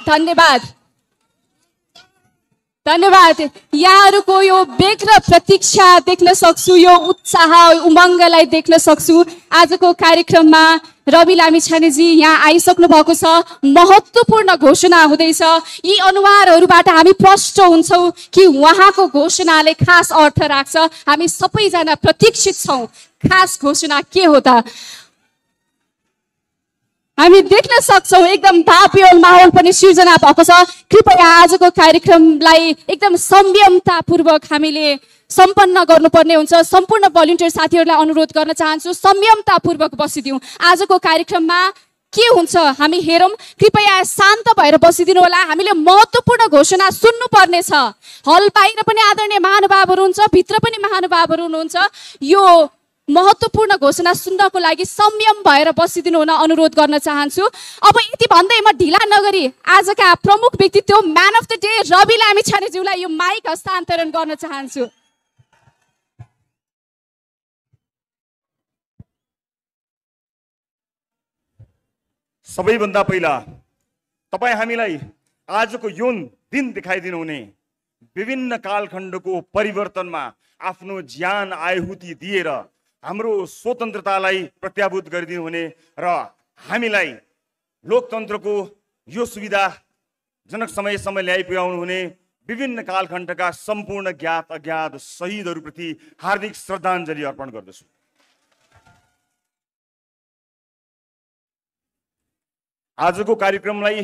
धन्यवाद धन्यवाद। यहाँहरूको यो वेग र प्रतीक्षा देख्न सक्छु, यो उत्साह उमङ्गलाई देख्न सक्छु। आजको कार्यक्रममा रवि लामिछानेजी यहाँ आइसक्नु भएको छ। महत्त्वपूर्ण घोषणा हुँदैछ। यी अनुहारहरूबाट हामी प्रष्ट हुन्छौँ कि उहाँको घोषणाले खास अर्थ राख्छ। हामी सबैजना प्रतीक्षित छौँ खास घोषणा के हो त। हामी देख्न सक्छौँ एकदम भावपूर्ण माहौल पनि सिर्जना भएको छ। कृपया आजको कार्यक्रमलाई एकदम संयमतापूर्वक हामीले सम्पन्न गर्नुपर्ने हुन्छ। सम्पूर्ण भलिन्टियर साथीहरूलाई अनुरोध गर्न चाहन्छु, संयमतापूर्वक बसिदिउँ। आजको कार्यक्रममा के हुन्छ हामी हेरौँ। कृपया शान्त भएर बसिदिनु होला। हामीले महत्त्वपूर्ण घोषणा सुन्नुपर्ने छ। हल बाहिर पनि आदरणीय महानुभावहरू हुन्छ, भित्र पनि महानुभावहरू हुनुहुन्छ। यो महत्त्वपूर्ण घोषणा सुन्नको लागि संयम भएर बसिदिनु हुन अनुरोध गर्न चाहन्छु। अब यति भन्दै म ढिला नगरी आजका प्रमुख व्यक्तित्व man of the day Rabi लामिछानेज्यूलाई यो माइक हस्तान्तरण गर्न चाहन्छु। सबैभन्दा पहिला तपाईँ हामीलाई आजको यो दिन देखाइदिनु हुने, विभिन्न कालखण्डको परिवर्तनमा आफ्नो ज्यान आहुति दिएर हाम्रो स्वतन्त्रतालाई प्रत्याभूत गरिदिनु हुने र हामीलाई लोकतन्त्रको यो सुविधाजनक समयसम्म ल्याइ पुर्याउनु हुने विभिन्न कालखण्डका सम्पूर्ण ज्ञात अज्ञात शहीदहरूप्रति हार्दिक श्रद्धाञ्जली अर्पण गर्दछु। आजको कार्यक्रमलाई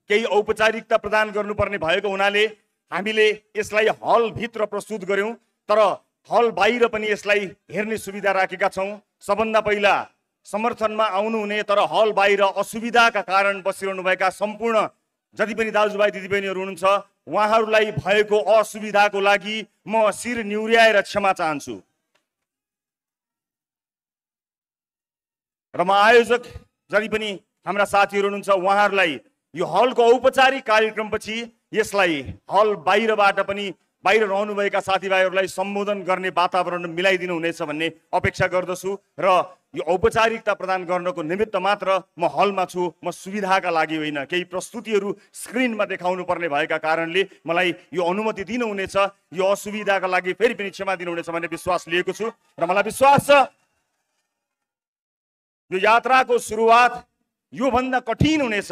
केही औपचारिकता प्रदान गर्नुपर्ने भएको हुनाले हामीले यसलाई हलभित्र प्रस्तुत गर्यौं, तर हल बाहिर पनि यसलाई हेर्ने सुविधा राखेका छौं। सबभन्दा पहिला समर्थनमा आउनुहुने तर हल बाहिर असुविधाका कारण बसिरहनुभएका सम्पूर्ण जति पनि दाजुभाइ दिदीबहिनीहरू हुनुहुन्छ, उहाँहरूलाई भएको असुविधाको लागि म शिर निहुर्याएर क्षमा चाहन्छु र म आयोजक जति पनि हाम्रा साथीहरू हुनुहुन्छ उहाँहरूलाई यो हलको औपचारिक कार्यक्रमपछि यसलाई हल बाहिरबाट पनि बाहिर रहनुभएका साथीभाइहरूलाई सम्बोधन गर्ने वातावरण मिलाइदिनु हुनेछ भन्ने अपेक्षा गर्दछु र यो औपचारिकता प्रदान गर्नको निमित्त मात्र म हलमा छु। म सुविधाका लागि होइन, केही प्रस्तुतिहरू स्क्रिनमा देखाउनु पर्ने भएका कारणले मलाई यो अनुमति दिनुहुनेछ। यो असुविधाका लागि फेरि पनि क्षमा दिनुहुनेछ भन्ने विश्वास लिएको छु र मलाई विश्वास छ यो यात्राको सुरुवात योभन्दा कठिन हुनेछ।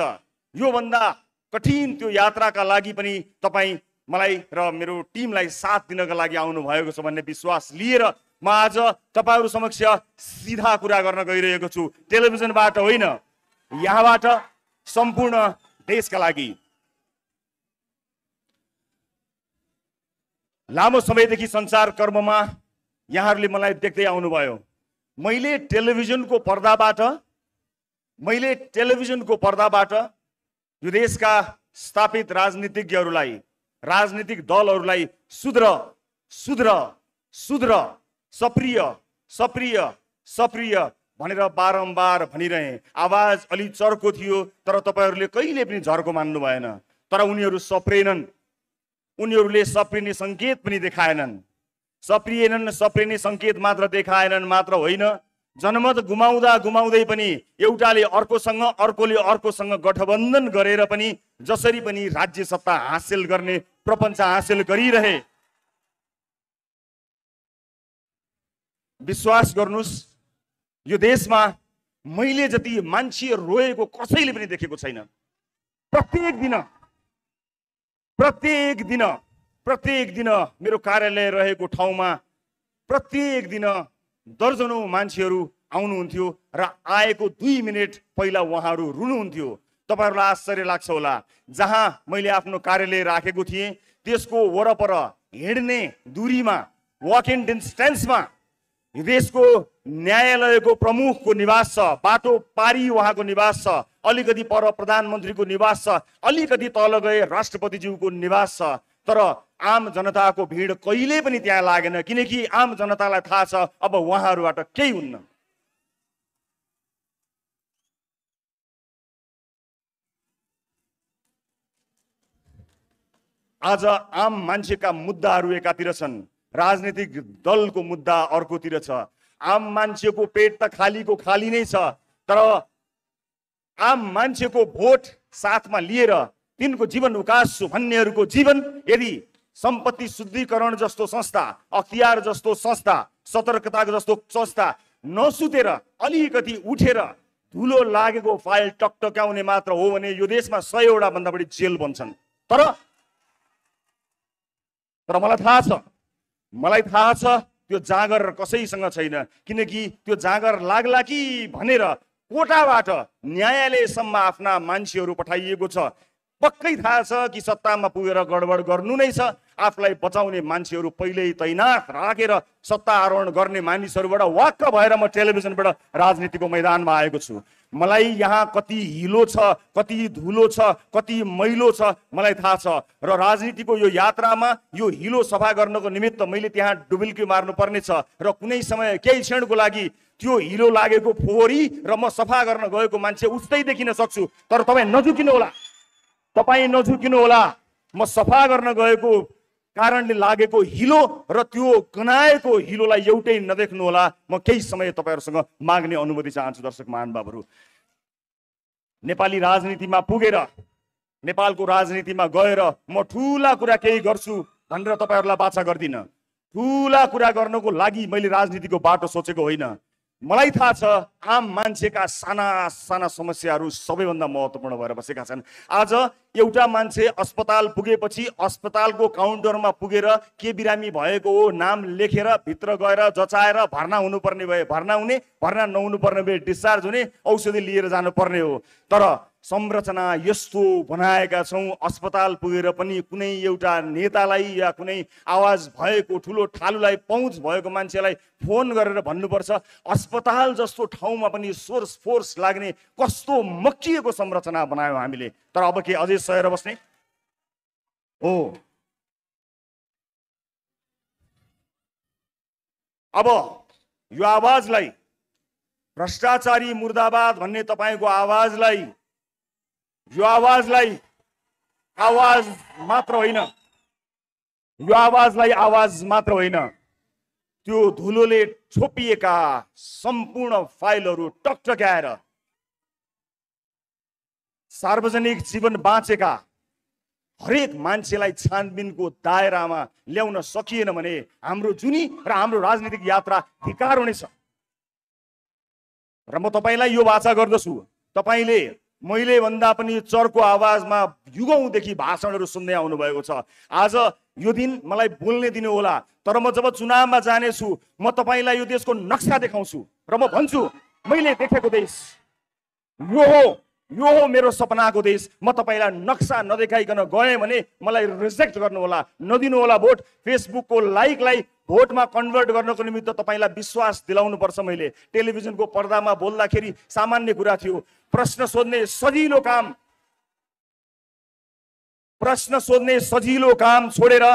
योभन्दा कठिन त्यो यात्राका लागि पनि तपाईँ मलाई र मेरो टिमलाई साथ दिनका लागि आउनु भएको छ भन्ने विश्वास लिएर म आज तपाईहरु समक्ष सीधा कुरा गर्न गइरहेको छु। टेलिभिजनबाट होइन, यहाँबाट सम्पूर्ण देशका लागि। लामो समयदेखि संचार कर्ममा यहाँहरूले मलाई देख्दै आउनुभयो। मैले टेलिभिजनको पर्दाबाट यो देशका स्थापित राजनीतिज्ञहरूलाई, राजनीतिक दलहरूलाई सुध्र सप्रिय भनेर बारम्बार भनिरहे। आवाज अलि चर्को थियो तर तपाईहरूले कहिले पनि झर्को मान्नु भएन। तर उनीहरू सप्रेनन्, उनीहरूले सप्रिने संकेत पनि देखाएनन्। सप्रिने संकेत मात्र देखाएनन् मात्र होइन, जनमत गुमाउँदै पनि एउटाले अर्कोसँग अर्कोले अर्कोसँग गठबन्धन गरेर पनि जसरी पनि राज्य सत्ता हासिल गर्ने प्रपञ्च हासिल गरिरहे। विश्वास गर्नुस्, यो देशमा मैले जति मान्छे रोएको कसैले पनि देखेको छैन। प्रत्येक दिन मेरो कार्यालय रहेको ठाउँमा प्रत्येक दिन दर्जनौं मान्छेहरू आउनुहुन्थ्यो र आएको 2 मिनेट पहिला उहाँहरू रुनुहुन्थ्यो। तपाईहरुलाई आश्चर्य लाग्छ होला, जहाँ मैले आफ्नो कार्यालय राखेको थिएँ त्यसको वरपर हिँड्ने दूरीमा, वक इन डिस्टेन्समा देशको न्यायालयको प्रमुखको निवास छ, बाटो पारी उहाँको निवास छ, अलिकति पर प्रधानमन्त्रीको निवास छ, अलिकति तल गए राष्ट्रपतिज्यूको निवास छ। तर आम जनताको भिड कहिले पनि त्यहाँ लागेन, किनकि आम जनतालाई थाहा छ अब उहाँहरूबाट केही हुन्न। आज आम मान्छेका मुद्दाहरू एकातिर छन्, राजनीतिक दलको मुद्दा अर्कोतिर छ। आम मान्छेको पेट त खालीको खाली नै छ, तर आम मान्छेको भोट साथमा लिएर तिनको जीवन उकास्छु भन्नेहरूको जीवन यदि सम्पत्ति शुद्धिकरण जस्तो संस्था, अख्तियार जस्तो संस्था, सतर्कता जस्तो संस्था नसुतेर अलिकति उठेर धुलो लागेको फाइल टकटक्याउने मात्र हो भने यो देशमा 100 भन्दा बढी जेल बन्छन्। तर मलाई थाहा छ त्यो जाँगर कसैसँग छैन, किनकि त्यो जाँगर लाग्ला कि भनेर कोटाबाट न्यायालयसम्म आफ्ना मान्छेहरू पठाइएको छ। पक्कै थाहा छ कि सत्तामा पुगेर गडबड गर्नु नै छ। आफूलाई बचाउने मान्छेहरू पहिल्यै तैनात राखेर सत्ता आरोहण गर्ने मानिसहरूबाट वाक्क भएर म टेलिभिजनबाट राजनीतिको मैदानमा आएको छु। मलाई यहाँ कति हिलो छ, कति धुलो छ, कति मैलो छ मलाई थाहा छ र राजनीतिको यो यात्रामा यो हिलो सफा गर्नको निमित्त मैले त्यहाँ डुबुल्की मार्नु पर्ने छ र कुनै समय केही क्षणको लागि त्यो हिलो लागेको फोहोरी र म सफा गर्न गएको मान्छे उस्तै देखिन सक्छु। तर तपाईँ नझुकिनु होला। म सफा गर्न गएको कारणले लागेको हिलो र त्यो गनाएको हिलोलाई एउटै नदेख्नु होला। म केही समय तपाईहरुसँग माग्ने अनुमति चाहन्छु। दर्शक महानुभावहरू, नेपाली राजनीतिमा पुगेर, नेपालको राजनीतिमा गएर म ठूला कुरा केही गर्छु भनेर तपाईहरुलाई बाचा गर्दिन। ठूला कुरा गर्नको लागि मैले राजनीतिको बाटो सोचेको होइन। मलाई थाहा छ आम मान्छेका साना साना समस्याहरू सबैभन्दा महत्त्वपूर्ण भएर बसेका छन्। आज एउटा मान्छे अस्पताल पुगेपछि अस्पतालको काउन्टरमा पुगेर के बिरामी भएको हो नाम लेखेर भित्र गएर जचाएर भर्ना हुनुपर्ने भए भर्ना हुने, भर्ना नहुनुपर्ने भए डिस्चार्ज हुने, औषधि लिएर जानुपर्ने हो। तर संरचना यस्तो बनाएका छौँ, अस्पताल पुगेर पनि कुनै एउटा नेतालाई या कुनै आवाज भएको ठुलो ठालुलाई, पहुँच भएको मान्छेलाई फोन गरेर भन्नुपर्छ अस्पताल जस्तो ठाउँमा पनि सोर्स फोर्स लाग्ने कस्तो मक्किएको संरचना बनायौँ हामीले। तर अब के अझै सहेर बस्ने हो? अब यो आवाजलाई, भ्रष्टाचारी मुर्दाबाद भन्ने तपाईको आवाजलाई, यो आवाजलाई आवाज मात्र होइन, यो आवाजलाई आवाज मात्र होइन, त्यो धुलोले छोपिएका सम्पूर्ण फाइलहरू टकटक्याएर सार्वजनिक जीवन बाँचेका हरेक मान्छेलाई छानबिनको दायरामा ल्याउन सकिएन भने हाम्रो जुनी र हाम्रो राजनीतिक यात्रा धिक्कार हुनेछ। र म तपाईलाई यो वाचा गर्दछु, तपाईले मैले भन्दा पनि चर्को आवाजमा युगौंदेखि भाषणहरू सुन्दै आउनु भएको छ। आज यो दिन मलाई बोल्ने दिनु होला, तर म जब चुनावमा जानेछु म तपाईलाई यो देशको नक्सा देखाउँछु र म भन्छु मैले देखेको देश यो हो मेरो सपनाको देश। म तपाईलाई नक्सा नदेखाइकन गएँ भने मलाई रिजेक्ट गर्नु होला, नदिनु होला भोट। फेसबुकको लाइकलाई भोटमा कन्भर्ट गर्नको निमित्त तपाईलाई विश्वास दिलाउनु पर्छ। मैले टेलिभिजनको पर्दामा बोल्दाखेरि सामान्य कुरा थियो, प्रश्न सोध्ने सजिलो काम छोडेर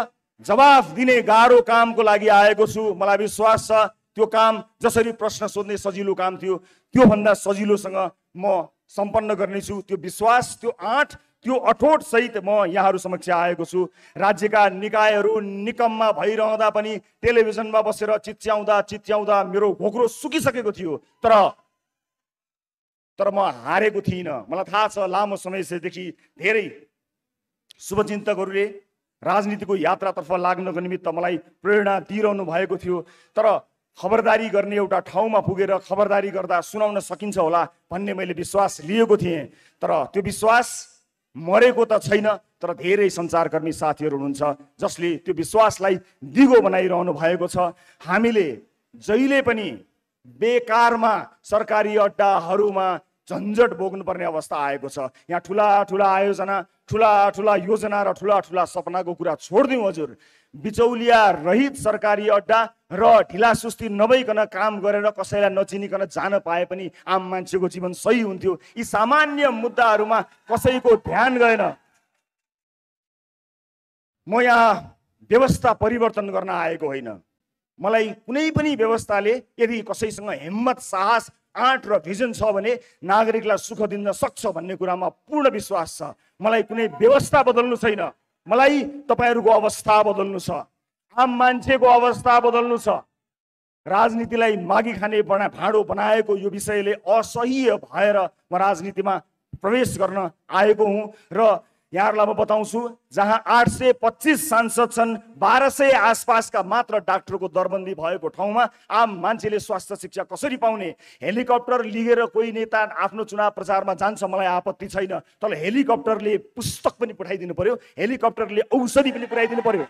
जवाफ दिने गाह्रो कामको लागि आएको छु। मलाई विश्वास छ त्यो काम जसरी प्रश्न सोध्ने सजिलो काम थियो त्यो भन्दा सजिलोसँग म सम्पन्न गर्नेछु। त्यो विश्वास, त्यो आँट, त्यो अठोट सहित म यहाँहरू समक्ष आएको छु। राज्यका निकायहरू निकममा भइरहँदा पनि टेलिभिजनमा बसेर चिच्याउँदा मेरो घोक्रो सुकिसकेको थियो। तर म हारेको थिइनँ। मलाई थाहा छ लामो समयदेखि धेरै शुभचिन्तकहरूले राजनीतिको यात्रातर्फ लाग्नको निमित्त मलाई प्रेरणा दिइरहनु भएको थियो। तर खबरदारी गर्ने एउटा ठाउँमा पुगेर खबरदारी गर्दा सुनाउन सकिन्छ होला भन्ने मैले विश्वास लिएको थिएँ। तर त्यो विश्वास मरेको त छैन, तर धेरै सञ्चारकर्मी साथीहरू हुनुहुन्छ जसले त्यो विश्वासलाई दिगो बनाइरहनु भएको छ। हामीले जहिले पनि बेकारमा सरकारी अड्डाहरूमा झन्झट भोग्नुपर्ने अवस्था आएको छ। यहाँ ठुला आयोजना, ठुला योजना र ठुला सपनाको कुरा छोडिदिउँ हजुर। बिचौलिया रहित सरकारी अड्डा र ढिला सुस्ती नभइकन काम गरेर कसैलाई नचिनिकन जान पाए पनि आम मान्छेको जीवन सही हुन्थ्यो। यी सामान्य मुद्दाहरूमा कसैको ध्यान गएन। म यहाँ व्यवस्था परिवर्तन गर्न आएको होइन। मलाई कुनै पनि व्यवस्थाले यदि कसैसँग हिम्मत, साहस, आँट र भिजन छ भने नागरिकलाई सुख दिन सक्छ भन्ने कुरामा पूर्ण विश्वास छ। मलाई कुनै व्यवस्था बदल्नु छैन, मलाई तपाईहरुको अवस्था बदल्नु छ, आम मान्छेको अवस्था बदल्नु छ। राजनीतिलाई मागी खाने भाँडो बनाएको यो विषयले असह्य भएर म राजनीतिमा प्रवेश गर्न आएको हुँ र यहाँहरूलाई म बताउँछु, जहाँ 825 सांसद छन्, 1200 आसपासका मात्र डाक्टरको दरबन्दी भएको ठाउँमा आम मान्छेले स्वास्थ्य शिक्षा कसरी पाउने? हेलिकप्टर लिएर कोही नेता आफ्नो चुनाव प्रचारमा जान्छ, मलाई आपत्ति छैन, तर हेलिकप्टरले पुस्तक पनि पठाइदिनु पर्यो, हेलिकप्टरले औषधि पनि पुर्याइदिनु पर्यो।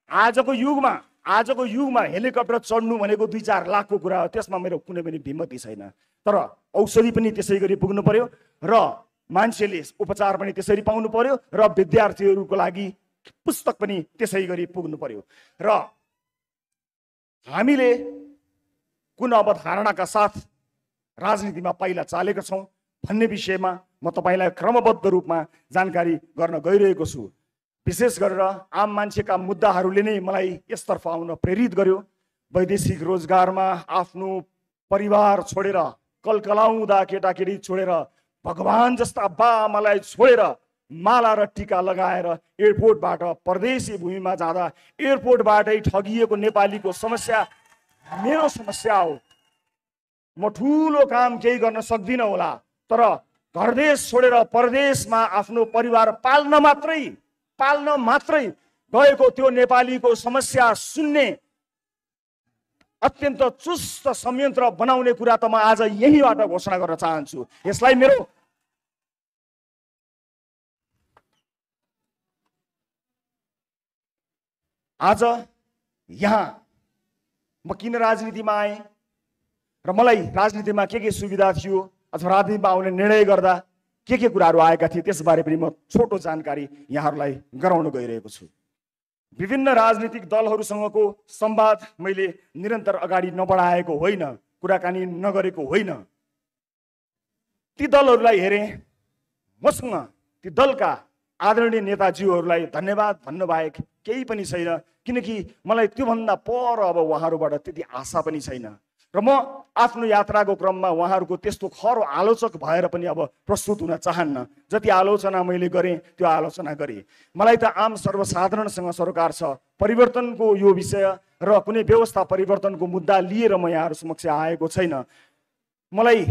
आजको युगमा हेलिकप्टर चढ्नु भनेको 2-4 लाखको कुरा हो, त्यसमा मेरो कुनै पनि भिमती छैन। तर औषधि पनि त्यसै गरी पुग्नु पर्यो र मान्छेले उपचार पनि त्यसरी पाउनु पर्यो र विद्यार्थीहरूको लागि पुस्तक पनि त्यसै गरी पुग्नु पर्यो। र हामीले कुन अवधारणाका साथ राजनीतिमा पाइला चालेका छौँ भन्ने विषयमा म तपाईँलाई क्रमबद्ध रूपमा जानकारी गर्न गइरहेको छु। विशेष गरेर आम मान्छेका मुद्दाहरूले नै मलाई यसतर्फ आउन प्रेरित गर्यो। वैदेशिक रोजगारमा आफ्नो परिवार छोडेर, कलकलाउँदा केटाकेटी छोडेर, भगवान जस्ता बाआमालाई छोडेर माला र टीका लगाएर एयरपोर्टबाट परदेशी भूमिमा जाँदा एयरपोर्टबाटै ठगिएको नेपालीको समस्या मेरो समस्या हो। म ठुलो काम केही गर्न सक्दिनँ होला, तर घरदेश छोडेर परदेशमा आफ्नो परिवार पाल्न मात्रै गएको त्यो नेपालीको समस्या सुन्ने अत्यन्त चुस्त संयन्त्र बनाउने कुरा त म आज यहीबाट घोषणा गर्न चाहन्छु। यसलाई मेरो आज यहाँ म किन राजनीतिमा आएँ र मलाई राजनीतिमा के सुविधा थियो अथवा राजनीतिमा आउने निर्णय गर्दा के कुराहरू आएका थिए त्यसबारे पनि म छोटो जानकारी यहाँहरूलाई गराउन गइरहेको छु। विभिन्न राजनीतिक दलहरूसँगको संवाद मैले निरन्तर अगाडि नबढाएको होइन, कुराकानी नगरेको होइन। ती दलहरूलाई हेरेँ, मसँग ती दलका आदरणीय नेताजीहरूलाई धन्यवाद भन्नु बाहेक केही पनि छैन, किनकि मलाई त्योभन्दा पर अब उहाँहरूबाट त्यति आशा पनि छैन र म आफ्नो यात्राको क्रममा उहाँहरूको त्यस्तो खरो आलोचक भएर पनि अब प्रस्तुत हुन चाहन्न। जति आलोचना मैले गरेँ त्यो आलोचना गरेँ। मलाई त आम सर्वसाधारणसँग सरोकार छ, परिवर्तनको यो विषय र कुनै व्यवस्था परिवर्तनको मुद्दा लिएर म यहाँहरू समक्ष आएको छैन। मलाई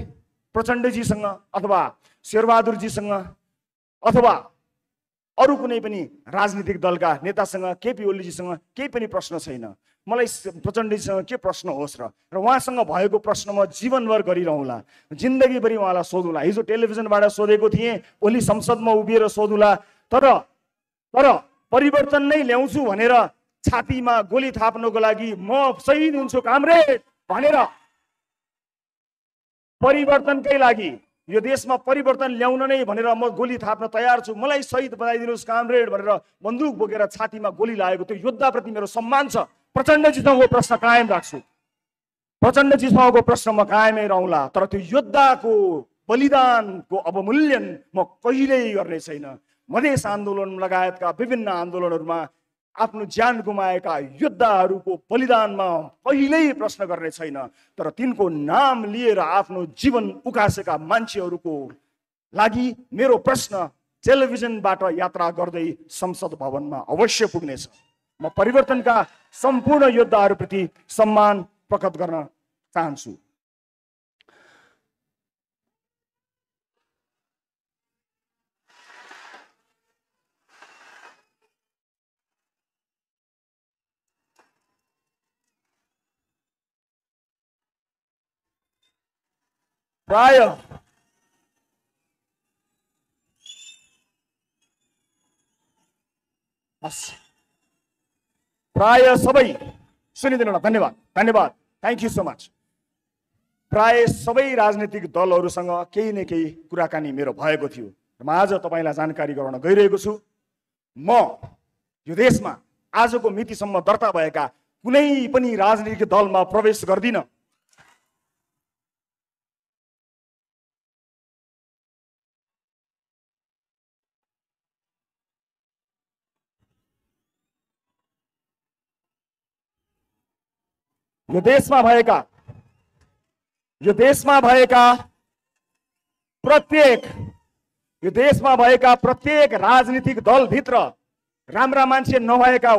प्रचण्डजीसँग अथवा शेरबहादुरजीसँग अथवा अरू कुनै पनि राजनीतिक दलका नेतासँग, केपी ओलीजीसँग केही पनि प्रश्न छैन। मलाई प्रचण्डजीसँग के प्रश्न होस् र उहाँसँग भएको प्रश्न म जीवनभर गरिरहँला, जिन्दगीभरि उहाँलाई सोधौँला। हिजो टेलिभिजनबाट सोधेको थिएँ, ओली संसदमा उभिएर सोधौँला, तर परिवर्तन नै ल्याउँछु भनेर छातीमा गोली थाप्नको लागि म शहीद हुन्छु कामरेड भनेर, परिवर्तनकै लागि यो देशमा परिवर्तन ल्याउन नै भनेर म गोली थाप्न तयार छु, मलाई शहीद बनाइदिनुहोस् कामरेड भनेर बन्दुक बोकेर छातीमा गोली लागेको त्यो योद्धाप्रति मेरो सम्मान छ। प्रचण्डजीसँगको प्रश्न कायम राख्छु, प्रचण्डजीसँगको प्रश्न म कायमै रहला, तर त्यो योद्धाको बलिदानको अवमूल्यन म कहिल्यै गर्ने छैन। मधेस आन्दोलन लगायतका विभिन्न आन्दोलनहरूमा आफ्नो ज्यान गुमाएका योद्धाहरूको बलिदानमा कहिल्यै प्रश्न गर्ने छैन, तर तिनको नाम लिएर आफ्नो जीवन उकासेका मान्छेहरूको लागि मेरो प्रश्न टेलिभिजनबाट यात्रा गर्दै संसद भवनमा अवश्य पुग्नेछ। म परिवर्तनका सम्पूर्ण योद्धाहरूप्रति सम्मान प्रकट गर्न चाहन्छु। प्राय सबै सुनिदिनु होला, धन्यवाद, थ्याङ्क यू सो मच। प्राय सबै राजनीतिक दलहरूसँग केही न केही कुराकानी मेरो भएको थियो। म आज तपाईँलाई जानकारी गराउन गइरहेको छु। म यो देशमा आजको मितिसम्म दर्ता भएका कुनै पनि राजनीतिक दलमा प्रवेश गर्दिनँ। यो देशमा भएका प्रत्येक राजनीतिक दलभित्र राम्रा मान्छे नभएका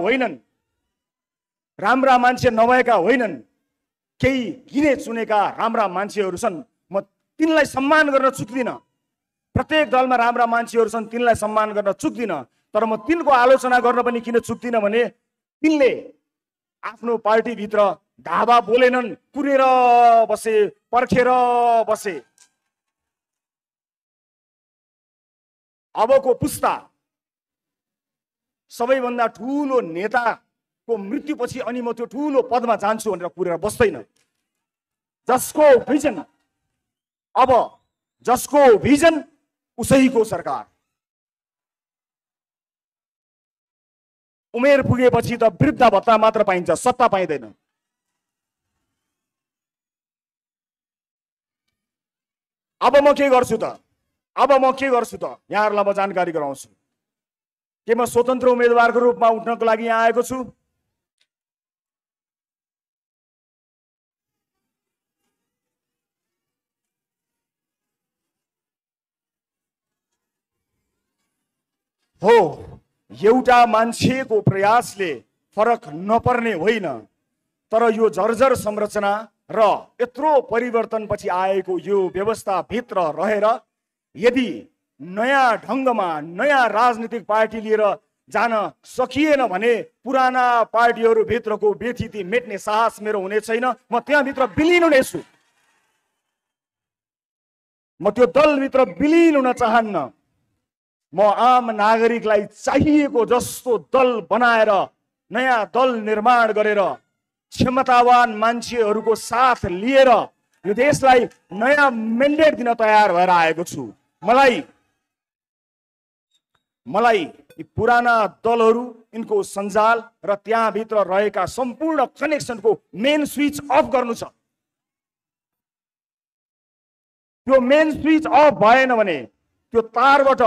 होइनन्, केही गिने चुनेका राम्रा मान्छेहरू छन्। म तिनलाई सम्मान गर्न चुक्दिनँ। प्रत्येक दलमा राम्रा मान्छेहरू छन्, तिनलाई सम्मान गर्न चुक्दिनँ। तर म तिनको आलोचना गर्न पनि किन चुक्दिनँ भने तिनले आफ्नो पार्टीभित्र धावा बोलेनन्, कुरेर बसे, पर्खेर बसे। अबको पुस्ता सबैभन्दा ठुलो नेताको मृत्युपछि अनि म त्यो ठुलो पदमा जान्छु भनेर कुरेर बस्दैन। जसको भिजन उसैको सरकार। उमेर पुगेपछि त वृद्ध भत्ता मात्र पाइन्छ, सत्ता पाइँदैन। अब म के गर्छु त यहाँहरूलाई म जानकारी गराउँछु। के म स्वतन्त्र उम्मेदवारको रूपमा उठ्नको लागि यहाँ आएको छु? हो, एउटा मान्छेको प्रयासले फरक नपर्ने होइन, तर यो जर्जर संरचना र यत्रो परिवर्तनपछि आएको यो व्यवस्थाभित्र रहेर यदि नयाँ ढङ्गमा नयाँ राजनीतिक पार्टी लिएर जान सकिएन भने पुराना पार्टीहरू भित्रको व्यथिति मेट्ने साहस मेरो हुने छैन। म त्यहाँभित्र विलिन हुनेछु। म त्यो दलभित्र विलिन हुन चाहन्न। म आम नागरिकलाई चाहिएको जस्तो दल बनाएर, नयाँ दल निर्माण गरेर, क्षमतावान मान्छेहरूको साथ लिएर यो देशलाई नयाँ मेन्डेट दिन तयार भएर आएको छु। मलाई यी पुराना दलहरू, यिनको सञ्जाल र त्यहाँभित्र रहेका सम्पूर्ण कनेक्सनको मेन स्विच अफ गर्नु छ। त्यो मेन स्विच अफ भएन भने त्यो तारबाट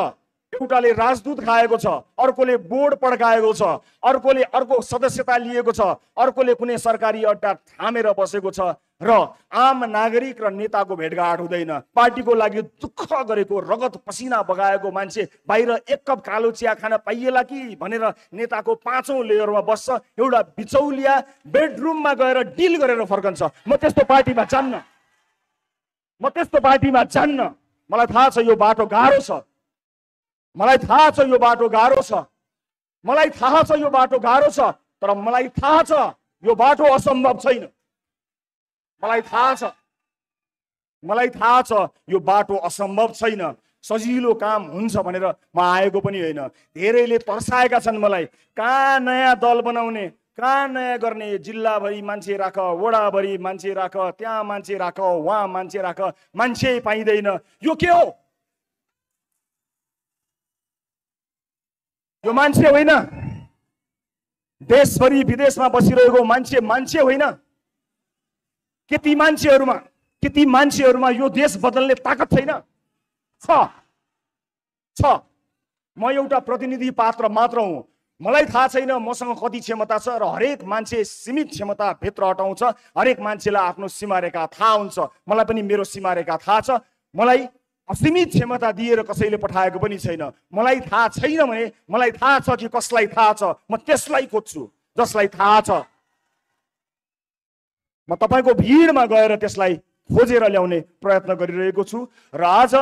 एउटाले राजदूत खाएको छ, अर्कोले बोर्ड पड्काएको छ, अर्कोले अर्को सदस्यता लिएको छ, अर्कोले कुनै सरकारी अड्डा थामेर बसेको छ र आम नागरिक र नेताको भेटघाट हुँदैन। पार्टीको लागि दुःख गरेको, रगत पसिना बगाएको मान्छे बाहिर एक कप कालो चिया खान पाइएला कि भनेर नेताको 5औं लेयरमा बस्छ। एउटा बिचौलिया बेडरुममा गएर डिल गरेर फर्कन्छ। म त्यस्तो पार्टीमा जान्न। मलाई थाहा छ यो बाटो गाह्रो छ। मलाई थाहा छ यो बाटो गाह्रो छ, तर मलाई थाहा छ यो बाटो असम्भव छैन। मलाई थाहा छ यो बाटो असम्भव छैन। सजिलो काम हुन्छ भनेर म आएको पनि होइन। धेरैले तर्साएका छन् मलाई, कहाँ नयाँ दल बनाउने, कहाँ नयाँ गर्ने, जिल्लाभरि मान्छे राख, वडाभरि मान्छे राख, त्यहाँ मान्छे राख, वहाँ मान्छे राख, मान्छे पाइँदैन। यो के हो? यो मान्छे होइन। देशभरि विदेशमा बसिरहेको मान्छे होइन। के ती मान्छेहरूमा यो देश बदल्ने ताकत छैन? छ। म एउटा प्रतिनिधि पात्र मात्र हुँ। मलाई थाहा छैन मसँग कति क्षमता छ र हरेक मान्छे सीमित क्षमता भित्र अटाउँछ। हरेक मान्छेलाई आफ्नो सीमारेखा थाहा हुन्छ। मलाई पनि मेरो सीमारेखा थाहा छ। मलाई असीमित क्षमता दिएर कसैले पठाएको पनि छैन। मलाई थाहा छैन भने मलाई थाहा छ कि कसलाई थाहा छ, म त्यसलाई खोज्छु जसलाई थाहा छ। म तपाईको भिडमा गएर त्यसलाई खोजेर ल्याउने प्रयत्न गरिरहेको छु र आज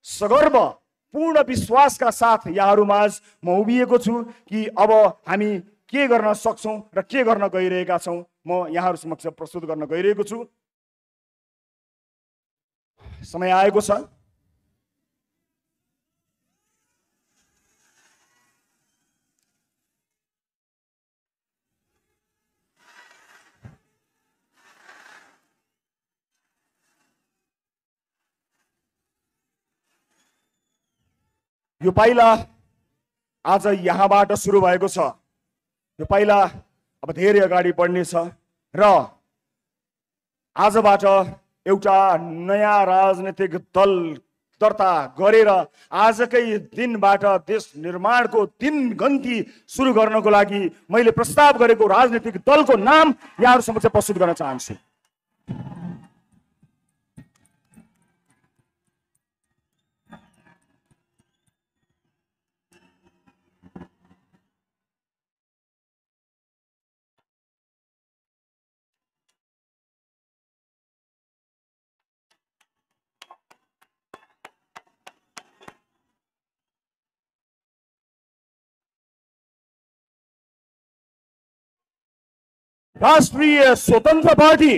सगर्व पूर्ण विश्वासका साथ यहाँहरूमाझ म उभिएको छु कि अब हामी के गर्न सक्छौं र के गर्न गइरहेका छौं, म यहाँहरू समक्ष प्रस्तुत गर्न गइरहेको छु। समय आएको छ। यो पाइला आज यहाँबाट सुरु भएको छ। यो पाइला अब धेरै अगाडि बढ्नेछ र आजबाट एउटा नयाँ राजनीतिक दल दर्ता गरेर आजकै दिनबाट देश निर्माणको दिनगन्ती सुरु गर्नको लागि मैले प्रस्ताव गरेको राजनीतिक दलको नाम यहाँहरू समक्ष प्रस्तुत गर्न चाहन्छु। राष्ट्रिय स्वतन्त्र पार्टी,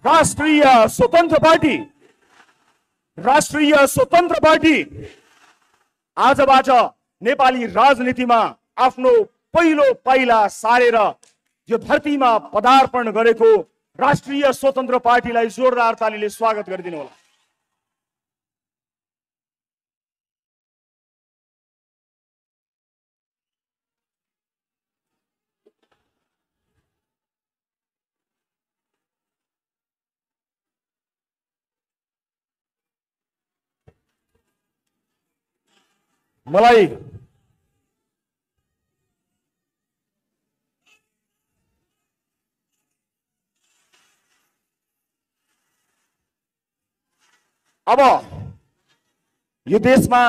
राष्ट्रिय स्वतन्त्र पार्टी, राष्ट्रिय स्वतन्त्र पार्टी आजबाट नेपाली राजनीतिमा आफ्नो पहिलो पाइला सारेर यो धरतीमा पदार्पण गरेको राष्ट्रिय स्वतन्त्र पार्टीलाई जोरदार तालीले स्वागत गरिदिनु होला। मलाई अब यो देशमा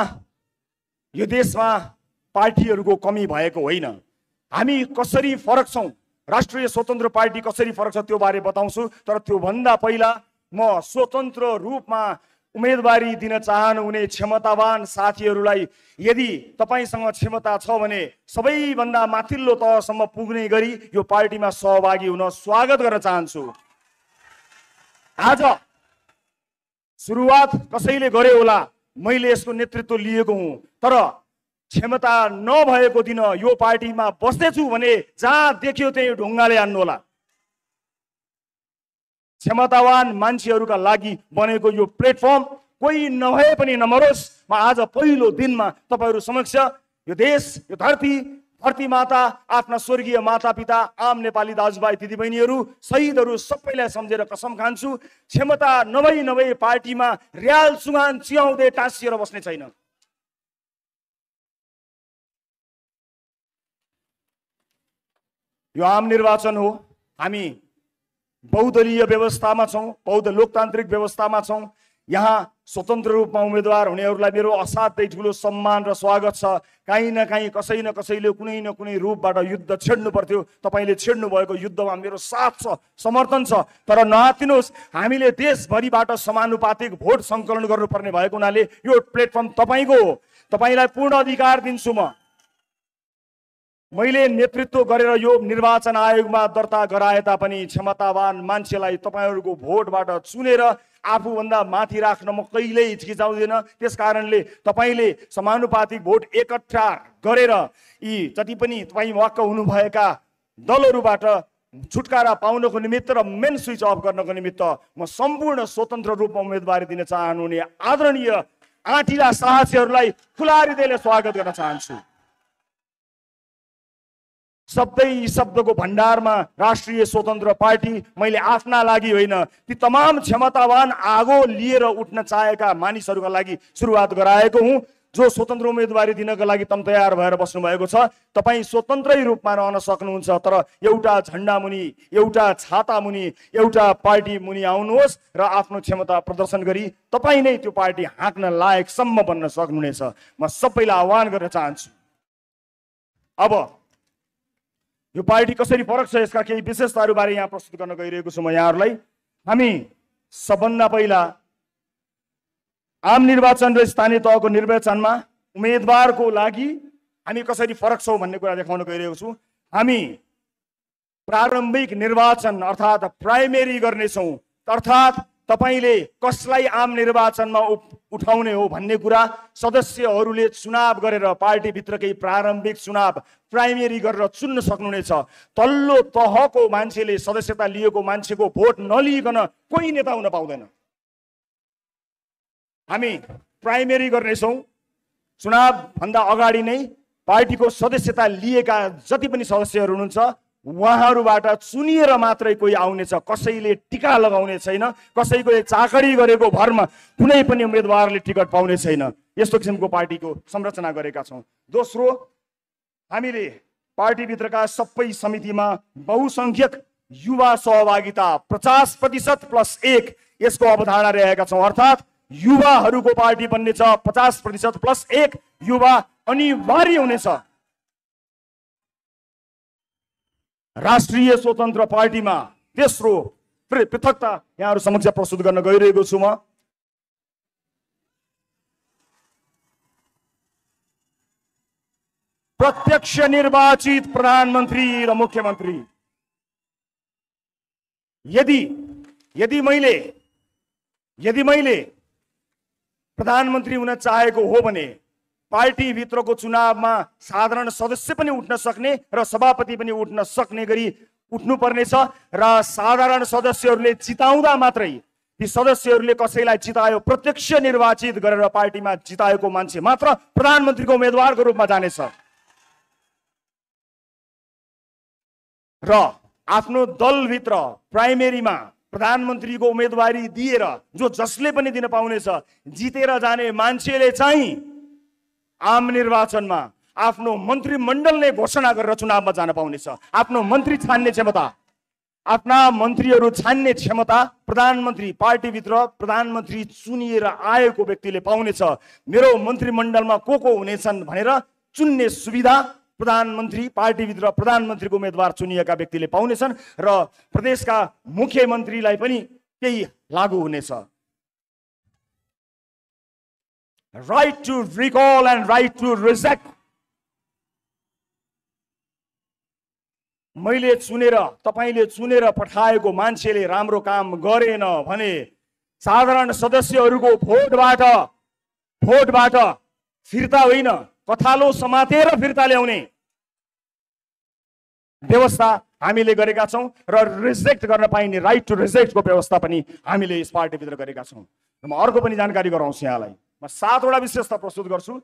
पार्टीहरूको कमी भएको होइन। हामी कसरी फरक छौं, राष्ट्रिय स्वतन्त्र पार्टी कसरी फरक छ त्यो बारे बताउँछु। तर त्यो भन्दा पहिला म स्वतन्त्र रूपमा उम्मेदवारी दिन चाहनुहुने क्षमतावान साथीहरूलाई यदि तपाईसँग क्षमता छ भने सबैभन्दा माथिल्लो तहसम्म पुग्ने गरी यो पार्टीमा सहभागी हुन स्वागत गर्न चाहन्छु। आज सुरुवात कसैले गरे होला, मैले यसको नेतृत्व लिएको हुँ, तर क्षमता नभएको दिन यो पार्टीमा बस्दैछु भने जहाँ देख्यो त्यही ढुङ्गाले हान्नु होला। क्षमतावान मान्छेहरूका लागि बनेको यो प्लेटफर्म कोही नभए पनि नमरोस्। म आज पहिलो दिनमा तपाईहरू समक्ष यो देश, यो धरती माता, आफ्ना स्वर्गीय मातापिता, आम नेपाली दाजुभाइ दिदीबहिनीहरू, शहीदहरू सबैलाई सम्झेर कसम खान्छु, क्षमता नभई पार्टीमा र्याल सुगान चियाउँदै टाँसिएर बस्ने छैन। यो आम निर्वाचन हो। हामी बहुदलीय व्यवस्थामा छौं, बहु लोकतान्त्रिक व्यवस्थामा छौं। यहाँ स्वतन्त्र रूपमा उम्मेदवार हुनेहरूलाई मेरो असाध्यै ठुलो सम्मान र स्वागत छ। कहीँ न कहीँ कसै न कसैले कुनै न कुनै रूपबाट युद्ध छेड्नु पर्थ्यो। तपाईले छेड्नु भएको युद्धमा मेरो साथ छ, समर्थन छ। तर नआत्तिनुहोस्, हामीले देशभरिबाट समानुपातिक भोट सङ्कलन गर्नुपर्ने भएको हुनाले यो प्लेटफर्म तपाईको हो। तपाईलाई पूर्ण अधिकार दिन्छु। मैले नेतृत्व गरेर यो निर्वाचन आयोगमा दर्ता गराए तापनि क्षमतावान मान्छेलाई तपाईहरूको भोटबाट चुनेर आफूभन्दा माथि राख्न म कहिल्यै हिचकिचाउँदिन। त्यसकारणले तपाईले समानुपातिक भोट एकट्ठा गरेर यी जति पनि तपाईँ वाक्क हुनुभएका दलहरूबाट छुटकारा पाउनको निमित्त र मेन स्विच अफ गर्नको निमित्त म सम्पूर्ण स्वतन्त्र रूपमा उम्मेदवारी दिन चाहनुहुने आदरणीय आँटिला साहसीहरूलाई खुला हृदयले स्वागत गर्न चाहन्छु। शब्दको भण्डारमा राष्ट्रिय स्वतन्त्र पार्टी मैले आफ्ना लागि होइन, ती तमाम क्षमतावान आगो लिएर उठ्न चाहेका मानिसहरूका लागि सुरुवात गराएको हुँ। जो स्वतन्त्र उम्मेदवारी दिनका लागि तम तयार भएर बस्नु भएको छ, तपाईँ स्वतन्त्रै रूपमा रहन सक्नुहुन्छ। तर एउटा झण्डा मुनि, एउटा छाता मुनि, एउटा पार्टी मुनि आउनुहोस् र आफ्नो क्षमता प्रदर्शन गरी तपाईँ नै त्यो पार्टी हाँक्न लायकसम्म बन्न सक्नुहुनेछ। म सबैलाई आह्वान गर्न चाहन्छु। अब यो पार्टी कसरी फरक छ यसका केही विशेषताहरू बारे यहाँ प्रस्तुत गर्न गइरहेको छु म यहाँहरूलाई। हामी सबभन्दा पहिला आम निर्वाचन र स्थानीय तहको निर्वाचनमा उम्मेदवारको लागि हामी कसरी फरक छौँ भन्ने कुरा देखाउन गइरहेको छु। हामी प्रारम्भिक निर्वाचन अर्थात् प्राइमेरी गर्नेछौँ। अर्थात् तपाईले कसलाई आम निर्वाचनमा उठाउने हो भन्ने कुरा सदस्यहरूले चुनाव गरेर पार्टीभित्रकै प्रारम्भिक चुनाव प्राइमेरी गरेर चुन्न सक्नुहुनेछ। तल्लो तहको मान्छेले सदस्यता लिएको मान्छेको भोट नलिइकन कोही नेता हुन पाउँदैन। हामी प्राइमेरी गर्नेछौँ। चुनाव भन्दा अगाडि नै पार्टीको सदस्यता लिएका जति पनि सदस्यहरू हुनुहुन्छ उहाँहरूबाट चुनिएर मात्रै कोही आउनेछ। कसैले टिका लगाउने छैन, कसैको चाकरी गरेको भरमा कुनै पनि उम्मेदवारले टिकट पाउने छैन। यस्तो किसिमको पार्टीको संरचना गरेका छौँ। दोस्रो, हामीले पार्टीभित्रका सबै समितिमा बहुसंख्यक युवा सहभागिता 50% + 1 यसको अवधारणा रहेका छौँ। अर्थात् युवाहरूको पार्टी बन्नेछ। 50% + 1 युवा अनिवार्य हुनेछ। राष्ट्रिय स्वतन्त्र पार्टीमा तेस्रो पृथकता यहाँहरू समक्ष प्रस्तुत गर्न गइरहेको छु म। प्रत्यक्ष निर्वाचित प्रधानमन्त्री र मुख्यमन्त्री यदि मैले प्रधानमन्त्री हुन चाहेको हो भने पार्टी भित्रको चुनावमा साधारण सदस्य पनि उठ्न सक्ने र सभापति पनि उठ्न सक्ने गरी उठ्नुपर्नेछ र साधारण सदस्यहरूले जिताउँदा मात्रै ती सदस्यहरूले कसैलाई जितायो प्रत्यक्ष निर्वाचित गरेर पार्टीमा जिताएको मान्छे मात्र प्रधानमन्त्रीको उम्मेदवारको रूपमा जानेछ र आफ्नो दलभित्र प्राइमेरीमा प्रधानमन्त्रीको उम्मेदवारी दिएर जो जसले पनि दिन पाउनेछ जितेर जाने मान्छेले चाहिँ आम निर्वाचनमा आफ्नो मन्त्रीमण्डलले घोषणा गरेर चुनावमा जान पाउनेछ। आफ्नो मन्त्री छान्ने क्षमता, आफ्ना मन्त्रीहरू छान्ने क्षमता पार्टीभित्र प्रधानमन्त्री चुनिएर आएको व्यक्तिले पाउनेछ। मेरो मन्त्रीमण्डलमा को हुनेछन् भनेर चुन्ने सुविधा पार्टीभित्र प्रधानमन्त्रीको उम्मेदवार चुनिएका व्यक्तिले पाउनेछन् र प्रदेशका मुख्यमन्त्रीलाई पनि त्यही लागू हुनेछ। Right to recall and right to reject. मैले चुनेर तपाईले चुनेर पठाएको मान्छेले राम्रो काम गरेन भने साधारण सदस्यहरूको भोटबाट फिर्ता होइन कथालो समातेर फिर्ता ल्याउने व्यवस्था हामीले गरेका छौं र रिजेक्ट गर्न पाइने राइट टु रिजेक्टको व्यवस्था पनि हामीले यस पार्टीभित्र गरेका छौं। म अर्को पनि जानकारी गराउँछु यहाँलाई। म 7 वटा विशेषता प्रस्तुत गर्छु।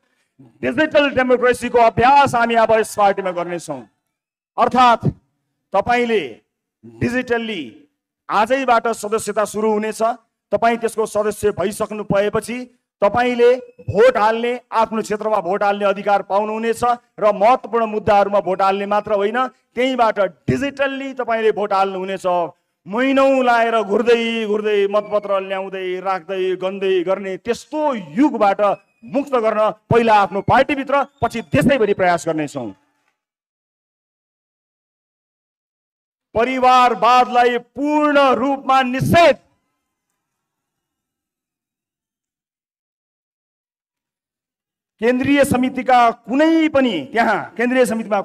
डिजिटल डेमोक्रेसीको अभ्यास हामी अब यस पार्टीमा गर्नेछौँ। अर्थात् तपाईले डिजिटल्ली आजैबाट सदस्यता सुरु हुनेछ। तपाई त्यसको सदस्य भइसक्नु भएपछि तपाईले भोट हाल्ने, आफ्नो क्षेत्रमा भोट हाल्ने अधिकार पाउनुहुनेछ र महत्त्वपूर्ण मुद्दाहरूमा भोट हाल्ने मात्र होइन त्यहीबाट डिजिटल्ली तपाईले भोट हाल्नुहुनेछ। महिनौं लाएर घुर्दै मतपत्र ल्याउँदै राख्दै गन्दै गर्ने त्यस्तो युगबाट मुक्त गर्न पहिला आफ्नो पार्टीभित्र पछि देशैभरि प्रयास गर्नेछौँ। परिवारवादलाई पूर्ण रूपमा निषेध। केन्द्रीय समितिमा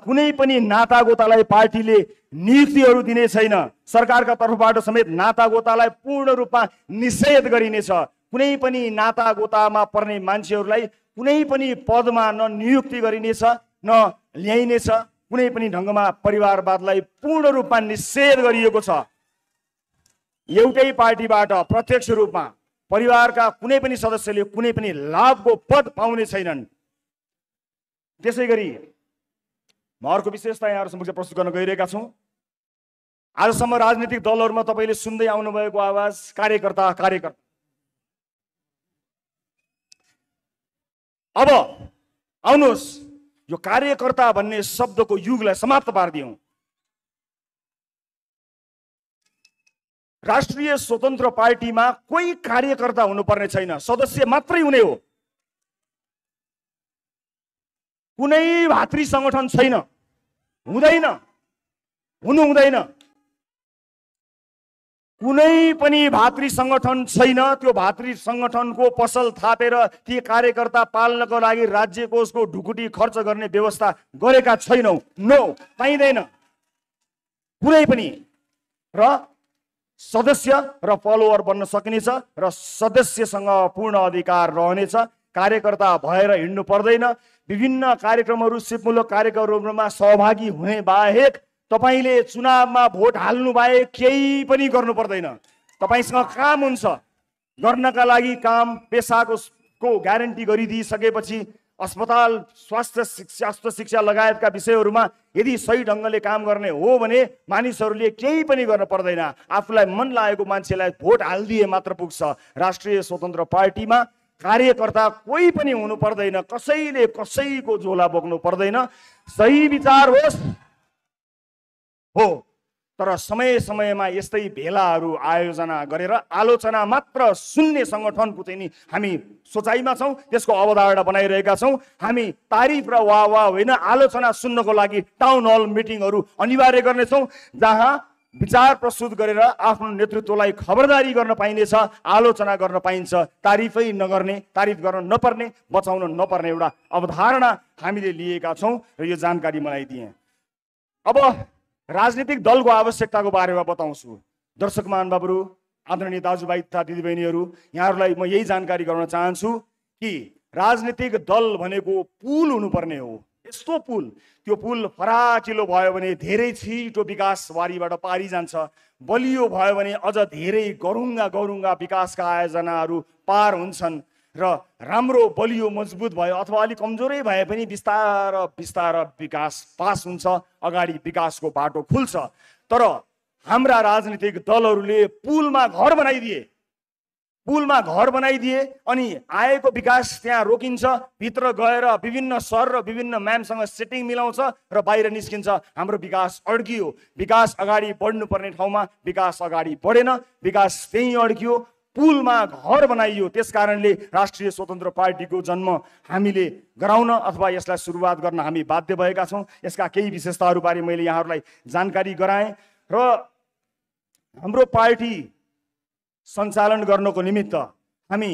कुनै पनि नातागोतालाई पार्टीले नियुक्तिहरू दिने छैन। सरकारका तर्फबाट समेत नातागोतालाई पूर्ण रूपमा निषेध गरिनेछ। कुनै पनि नातागोतामा पर्ने मान्छेहरूलाई कुनै पनि पदमा न नियुक्ति गरिनेछ न ल्याइनेछ। कुनै पनि ढङ्गमा परिवारवादलाई पूर्ण रूपमा निषेध गरिएको छ। एउटै पार्टीबाट प्रत्यक्ष रूपमा परिवारका कुनै पनि सदस्यले कुनै पनि लाभको पद पाउने छैनन्। त्यसैगरी म अर्को विशेषता यहाँहरु समक्ष प्रस्तुत गर्न गइरहेका छौं। आजसम्म राजनीतिक दलहरुमा तपाईले सुन्दै आउनु भएको आवाज कार्यकर्ता। अब आउनुहोस् यो कार्यकर्ता भन्ने शब्दको युगलाई समाप्त पार्दियौं। राष्ट्रिय स्वतन्त्र पार्टीमा कोही कार्यकर्ता हुनुपर्ने छैन, सदस्य मात्रै हुने हो। कुनै भातृ संगठन छैन, हुँदैन, हुनु हुँदैन। कुनै पनि भातृ संगठन छैन। त्यो भातृ संगठनको पसल थापेर ती कार्यकर्ता पाल्नको लागि राज्य कोषको ढुकुटी खर्च गर्ने व्यवस्था गरेका छैनौं। नो, पाइँदैन कुनै पनि। र सदस्य र फलोअर बन्न सकिनेछ र सदस्यसँग पूर्ण अधिकार रहनेछ। कार्यकर्ता भएर हिँड्नु पर्दैन। विभिन्न कार्यक्रमहरू, सिपमूलक कार्यक्रमहरूमा सहभागी हुने बाहेक तपाईले चुनावमा भोट हाल्नु बाहेक केही पनि गर्नु पर्दैन। तपाईसँग काम हुन्छ, गर्नका लागि काम पेसाको ग्यारेन्टी गरिदिइसकेपछि अस्पताल, स्वास्थ्य शिक्षा लगायतका विषयहरूमा यदि सही ढङ्गले काम गर्ने हो भने मानिसहरूले केही पनि गर्न पर्दैन। आफूलाई मन लागेको मान्छेलाई भोट हालिदिए मात्र पुग्छ। राष्ट्रिय स्वतन्त्र पार्टीमा कार्यकर्ता कोही पनि हुनु पर्दैन। कसैले कसैको झोला बोक्नु पर्दैन। सही विचार होस् हो, तर समय समयमा यस्तै भेलाहरू आयोजना गरेर आलोचना मात्र सुन्ने संगठनको चाहिँ नि हामी सोचाइमा छौं, त्यसको अवधारणा बनाइरहेका छौं। हामी तारिफ र वाह होइन, आलोचना सुन्नको लागि टाउन हल मिटिङहरू अनिवार्य गर्नेछौं, जहाँ विचार प्रस्तुत गरेर आफ्नो नेतृत्वलाई खबरदारी गर्न पाइनेछ, आलोचना गर्न पाइन्छ। तारिफै नगर्ने, तारिफ गर्न नपर्ने, बचाउन नपर्ने एउटा अवधारणा हामीले लिएका छौं र यो जानकारी मलाई दिए। अब राजनीतिक दलको आवश्यकताको बारेमा बताउँछु। दर्शक महानुभावहरू, आदरणीय दाजुभाइ तथा दिदीबहिनीहरू, यहाँहरूलाई म यही जानकारी गराउन चाहन्छु कि राजनीतिक दल भनेको पुल हुनुपर्ने हो। यस्तो पुल, त्यो पुल फराकिलो भयो भने धेरै छिटो विकासवारीबाट पारी जान्छ, बलियो भयो भने अझ धेरै गरुङ्गा विकासका आयोजनाहरू पार हुन्छन् र राम्रो बलियो मजबुत भयो अथवा अलिक कमजोरै भए पनि बिस्तार विकास पास हुन्छ, अगाडि विकासको बाटो खुल्छ। तर हाम्रा राजनीतिक दलहरूले पुलमा घर बनाइदिए अनि आएको विकास त्यहाँ रोकिन्छ, भित्र गएर विभिन्न सर र विभिन्न म्यामसँग सेटिङ मिलाउँछ र बाहिर निस्किन्छ। हाम्रो विकास अड्कियो। विकास अगाडि बढ्नुपर्ने ठाउँमा विकास अगाडि बढेन, विकास त्यहीँ अड्कियो, पुलमा घर बनाइयो। त्यसकारणले राष्ट्रिय स्वतन्त्र पार्टीको जन्म हामीले गराउन अथवा यसलाई सुरुवात गर्न हामी बाध्य भएका छौँ। यसका केही विशेषताहरूबारे मैले यहाँहरूलाई जानकारी गराएँ र हाम्रो पार्टी सञ्चालन गर्नको निमित्त हामी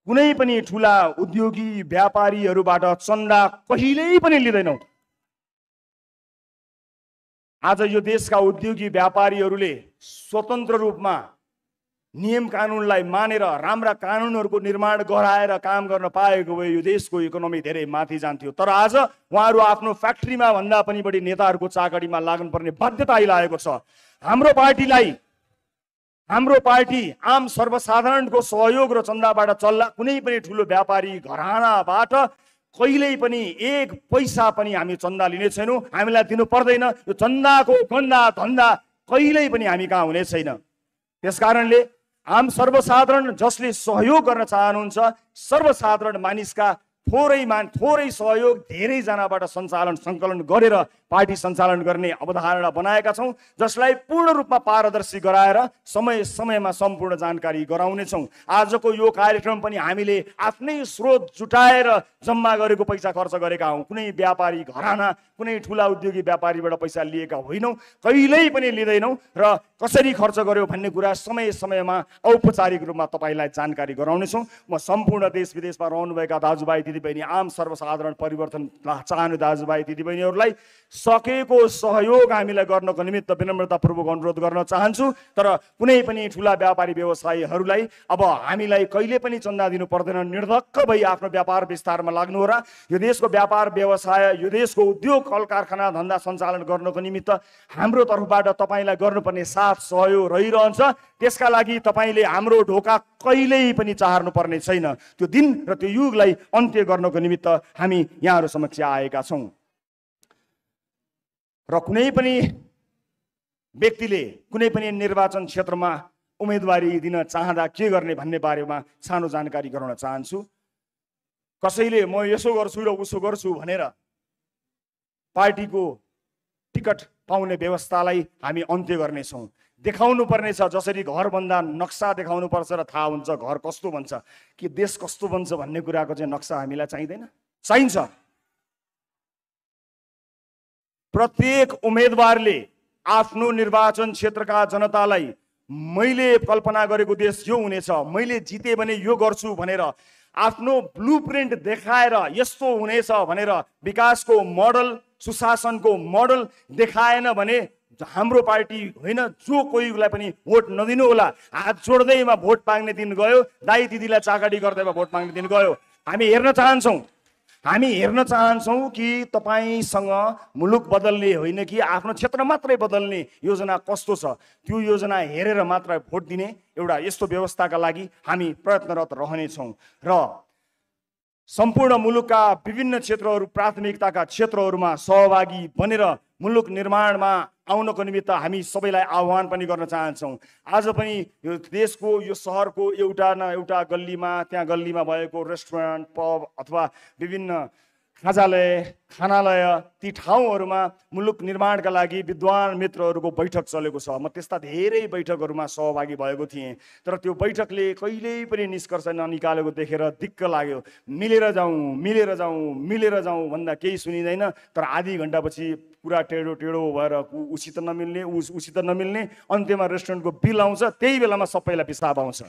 कुनै पनि ठुला उद्योगी व्यापारीहरूबाट चन्दा कहिल्यै पनि लिँदैनौँ। आज यो देशका उद्योगी व्यापारीहरूले स्वतन्त्र रूपमा नियम कानुनलाई मानेर राम्रा कानुनहरूको निर्माण गराएर काम गर्न पाएको भए यो देशको इकोनोमी धेरै माथि जान्थ्यो। तर आज उहाँहरू आफ्नो फ्याक्ट्रीमा भन्दा पनि बढी नेताहरूको चाकडीमा लाग्नुपर्ने बाध्यता आइरहेको छ। हाम्रो पार्टी आम सर्वसाधारणको सहयोग र चन्दाबाट चल्ला। कुनै पनि ठुलो व्यापारी घरानाबाट कहिल्यै पनि एक पैसा पनि हामी चन्दा लिने छैनौँ, हामीलाई दिनु पर्दैन। यो चन्दाको गन्दा धन्दा कहिल्यै पनि हामी कहाँ हुने छैन। त्यसकारणले आम सर्वसाधारण जसले सहयोग गर्न चाहनुहुन्छ, सर्वसाधारण मानिसका थोरै सहयोग धेरैजनाबाट सङ्कलन गरेर पार्टी सञ्चालन गर्ने अवधारणा बनाएका छौँ, जसलाई पूर्ण रूपमा पारदर्शी गराएर समयमा सम्पूर्ण जानकारी गराउनेछौँ। आजको यो कार्यक्रम पनि हामीले आफ्नै स्रोत जुटाएर जम्मा गरेको पैसा खर्च गरेका हौँ। कुनै व्यापारी घराना, कुनै ठुला उद्योगी व्यापारीबाट पैसा लिएका होइनौँ, कहिल्यै पनि लिँदैनौँ र कसरी खर्च गर्यो भन्ने कुरा समयमा औपचारिक रूपमा तपाईँलाई जानकारी गराउनेछौँ। म सम्पूर्ण देश विदेशमा रहनुभएका दाजुभाइ दिदीबहिनी, आम सर्वसाधारण परिवर्तन चाहने दाजुभाइ दिदीबहिनीहरूलाई सकेको सहयोग हामीलाई गर्नको निमित्त विनम्रतापूर्वक अनुरोध गर्न चाहन्छु। तर कुनै पनि ठुला व्यापारी व्यवसायीहरूलाई अब हामीलाई कहिले पनि चन्दा दिनु पर्दैन, निर्धक्क भई आफ्नो व्यापार विस्तारमा लाग्नु हो र यो देशको व्यापार व्यवसाय, यो देशको उद्योग कल कारखाना धन्दा सञ्चालन गर्नको निमित्त हाम्रो तर्फबाट तपाईँलाई गर्नुपर्ने साथ सहयोग रहिरहन्छ। त्यसका लागि तपाईँले हाम्रो ढोका कहिल्यै पनि चाहर्नु पर्ने छैन। त्यो दिन र त्यो युगलाई अन्त्य गर्नको निमित्त हामी यहाँहरू समक्ष आएका छौँ। र कुनै पनि व्यक्तिले कुनै पनि निर्वाचन क्षेत्रमा उम्मेदवारी दिन चाहँदा के गर्ने भन्ने बारेमा सानो जानकारी गराउन चाहन्छु। कसैले म यसो गर्छु र उसो गर्छु भनेर पार्टीको टिकट पाउने व्यवस्थालाई हामी अन्त्य गर्नेछौँ। देखाउनु पर्ने छ, जसरी घर बन्दा नक्सा देखाउनु पर्छ र थाहा हुन्छ घर कस्तो बन्छ, कि देश कस्तो बन्छ भन्ने कुराको चाहिँ नक्सा हामीलाई चाहिँदैन, चाहिन्छ। प्रत्येक उम्मेदवारले आफ्नो निर्वाचन क्षेत्रका जनतालाई मैले कल्पना गरेको देश यो हुनेछ, मैले जिते भने यो गर्छु भनेर आफ्नो ब्लुप्रिन्ट देखाएर यस्तो हुनेछ भनेर विकासको मोडल, सुशासनको मोडल देखाएन भने हाम्रो पार्टी होइन, जो कोहीलाई पनि भोट नदिनु होला। हात जोड्दैमा भोट माग्ने दिन गयो, दाइ दिदीलाई चाकडी गर्दैमा भोट माग्ने दिन गयो। हामी हेर्न चाहन्छौँ कि तपाईँसँग मुलुक बदल्ने होइन कि आफ्नो क्षेत्र मात्रै बदल्ने योजना कस्तो छ, त्यो योजना हेरेर मात्र भोट दिने एउटा यस्तो व्यवस्थाका लागि हामी प्रयत्नरत रहनेछौँ। र सम्पूर्ण मुलुकका विभिन्न क्षेत्रहरू, प्राथमिकताका क्षेत्रहरूमा सहभागी बनेर मुलुक निर्माणमा आउनको निमित्त हामी सबैलाई आह्वान पनि गर्न चाहन्छौँ। आज पनि यो देशको, यो सहरको एउटा न एउटा गल्लीमा, त्यहाँ गल्लीमा भएको रेस्टुरेन्ट, पब अथवा विभिन्न खानालय, ती ठाउँहरूमा मुलुक निर्माणका लागि विद्वान मित्रहरूको बैठक चलेको छ। म त्यस्ता धेरै बैठकहरूमा सहभागी भएको थिएँ, तर त्यो बैठकले कहिल्यै पनि निष्कर्ष ननिकालेको देखेर दिक्क लाग्यो। मिलेर जाउँ भन्दा केही सुनिँदैन, तर आधी घन्टापछि पुरा टेढो भएर उसित नमिल्ने अन्त्यमा रेस्टुरेन्टको बिल आउँछ, त्यही बेलामा सबैलाई पिसाब आउँछ।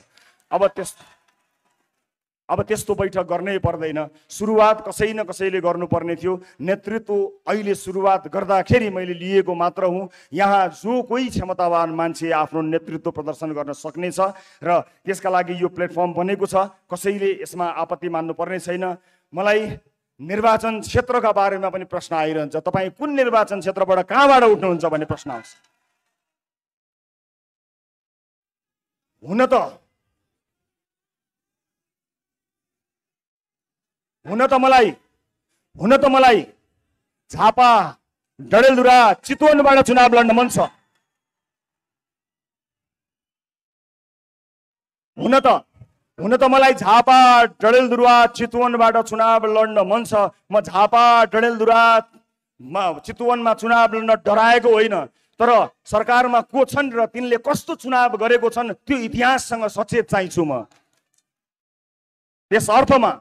अब त्यस्तो बैठक गर्नै पर्दैन। सुरुवात कसै न कसैले गर्नुपर्ने थियो। नेतृत्व अहिले सुरुवात गर्दाखेरि मैले लिएको मात्र हुँ। यहाँ जो कोही क्षमतावान मान्छे आफ्नो नेतृत्व प्रदर्शन गर्न सक्नेछ र त्यसका लागि यो प्लेटफर्म बनेको छ। कसैले यसमा आपत्ति मान्नुपर्ने छैन। मलाई निर्वाचन क्षेत्रका बारेमा पनि प्रश्न आइरहन्छ, तपाईँ कुन निर्वाचन क्षेत्रबाट कहाँबाट उठ्नुहुन्छ भन्ने प्रश्न आउँछ। हुन त मलाई झापा डडेलधुरा चितवनबाट चुनाव लड्न मन छ। हुन त मलाई झापा डडेलधुरा चितवनबाट चुनाव लड्न मन छ। म झापा डडेलधुरा चितवनमा चुनाव लड्न डराएको होइन, तर सरकारमा को छन् र तिनले कस्तो चुनाव गरेको छन् त्यो इतिहाससँग सचेत चाहिन्छु म। त्यस अर्थमा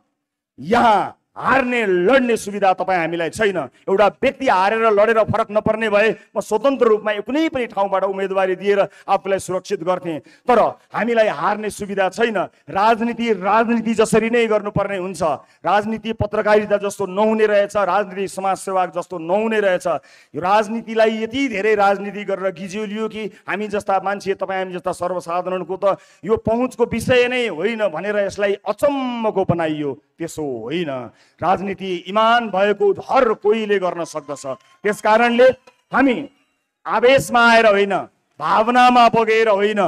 यहाँ हार्ने लड्ने सुविधा तपाईँ हामीलाई छैन। एउटा व्यक्ति हारेर लडेर फरक नपर्ने भए म स्वतन्त्र रूपमा कुनै पनि ठाउँबाट उम्मेदवारी दिएर आफूलाई सुरक्षित गर्थेँ, तर हामीलाई हार्ने सुविधा छैन। राजनीति जसरी नै गर्नुपर्ने हुन्छ। राजनीति पत्रकारिता जस्तो नहुने रहेछ, राजनीति समाजसेवा जस्तो नहुने रहेछ। यो राजनीतिलाई यति धेरै राजनीति गरेर गिज्योलियो कि हामी जस्ता मान्छे, तपाईँ हामी जस्ता सर्वसाधारणको त यो पहुँचको विषय नै होइन भनेर यसलाई अचम्मको बनाइयो। त्यसो होइन। राजनीति इमान भएको हर कोहीले गर्न सक्दछ। त्यसकारणले हामी आवेशमा आएर होइन, भावनामा बगेर होइन,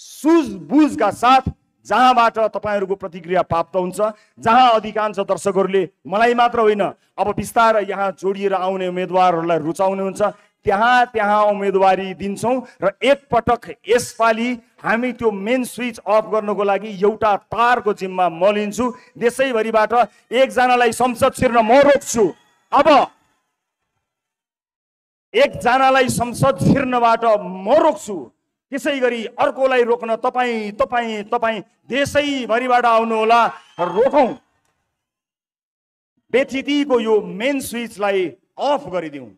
सुझबुझका साथ जहाँबाट तपाईँहरूको प्रतिक्रिया प्राप्त हुन्छ, जहाँ अधिकांश दर्शकहरूले मलाई मात्र होइन अब बिस्तारै यहाँ जोडिएर आउने उम्मेदवारहरूलाई रुचाउनुहुन्छ, त्यहाँ उम्मेदवारी दिन्छौँ र एकपटक यसपालि हामी त्यो मेन स्विच अफ गर्नको लागि एउटा तारको जिम्मा म लिन्छु। देशैभरिबाट एकजनालाई संसद छिर्न म रोक्छु। अब एकजनालाई संसद छिर्नबाट म रोक्छु, त्यसै गरी अर्कोलाई रोक्न तपाईँ देशैभरिबाट आउनुहोला, रोकौँ। बेथितिको यो मेन स्विचलाई अफ गरिदिउँ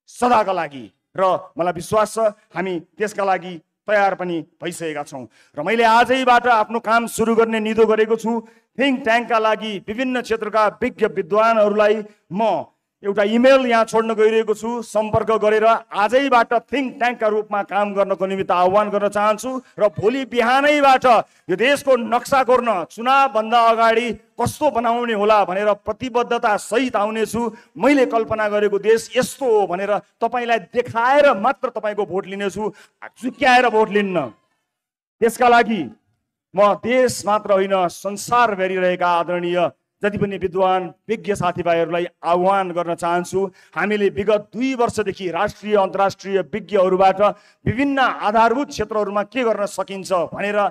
सदाका लागि। र मलाई विश्वास छ हामी त्यसका लागि तयार पनि भइसकेका छौँ। र मैले आजैबाट आफ्नो काम सुरु गर्ने निधो गरेको छु। थिङ्क ट्याङ्कका लागि विभिन्न क्षेत्रका विज्ञ विद्वानहरूलाई म एउटा इमेल यहाँ छोड्न गइरहेको छु। सम्पर्क गरेर आजैबाट थिङ्क ट्याङ्कका रूपमा काम गर्नको निमित्त आह्वान गर्न चाहन्छु। र भोलि बिहानैबाट यो देशको नक्सा कोर्न चुनावभन्दा अगाडि कस्तो बनाउने होला भनेर प्रतिबद्धता सहित आउनेछु। मैले कल्पना गरेको देश यस्तो हो भनेर तपाईँलाई देखाएर मात्र तपाईँको भोट लिनेछु, चुक्याएर भोट लिन्न। त्यसका लागि म देश मात्र होइन संसारभरि रहेका आदरणीय जति पनि विद्वान विज्ञ साथीभाइहरूलाई आह्वान गर्न चाहन्छु। हामीले विगत 2 वर्षदेखि राष्ट्रिय अन्तर्राष्ट्रिय विज्ञहरूबाट विभिन्न आधारभूत क्षेत्रहरूमा के गर्न सकिन्छ भनेर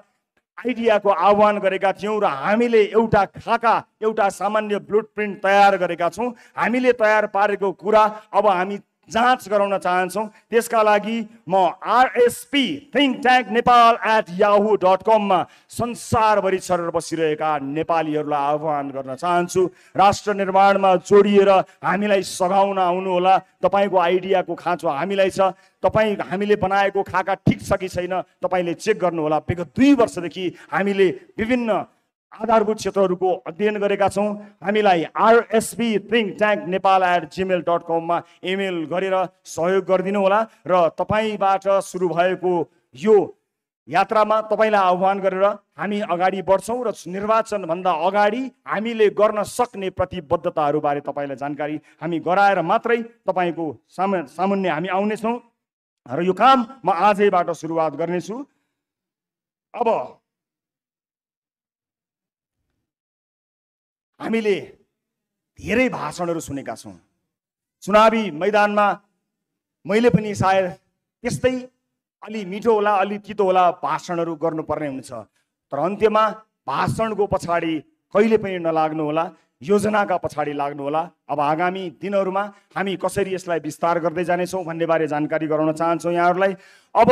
आइडियाको आह्वान गरेका थियौँ र हामीले एउटा खाका, एउटा सामान्य ब्लुप्रिन्ट तयार गरेका छौँ। हामीले तयार पारेको कुरा अब हामी जाँच गराउन चाहन्छौँ। त्यसका लागि म RSP thinktanknepal@yahoo.com मा संसारभरि छरेर बसिरहेका नेपालीहरूलाई आह्वान गर्न चाहन्छु। राष्ट्र निर्माणमा जोडिएर हामीलाई सघाउन आउनुहोला। तपाईँको आइडियाको खाँचो हामीलाई छ। हामीले बनाएको खाका ठिक छ कि छैन तपाईँले चेक गर्नुहोला। विगत 2 वर्षदेखि हामीले विभिन्न आधारभूत क्षेत्रहरूको अध्ययन गरेका छौँ। हामीलाई RSP thinktanknepal@gmail.com मा इमेल गरेर सहयोग गरिदिनु होला र तपाईँबाट सुरु भएको यो यात्रामा तपाईँलाई आह्वान गरेर हामी अगाडि बढ्छौँ र निर्वाचनभन्दा अगाडि हामीले गर्न सक्ने प्रतिबद्धताहरूबारे तपाईँलाई जानकारी हामी गराएर मात्रै तपाईँको सामुन्ने हामी आउनेछौँ र यो काम म आजैबाट सुरुवात गर्नेछु। अब हामीले धेरै भाषणहरू सुनेका छौँ। चुनावी मैदानमा मैले पनि सायद त्यस्तै अलि मिठो होला अलि तितो होला भाषणहरू गर्नुपर्ने हुन्छ, तर अन्त्यमा भाषणको पछाडि कहिले पनि नलाग्नु होला, योजनाका पछाडि लाग्नु होला। अब आगामी दिनहरूमा हामी कसरी यसलाई विस्तार गर्दै जानेछौँ भन्ने बारे जानकारी गराउन चाहन्छौँ यहाँहरूलाई। अब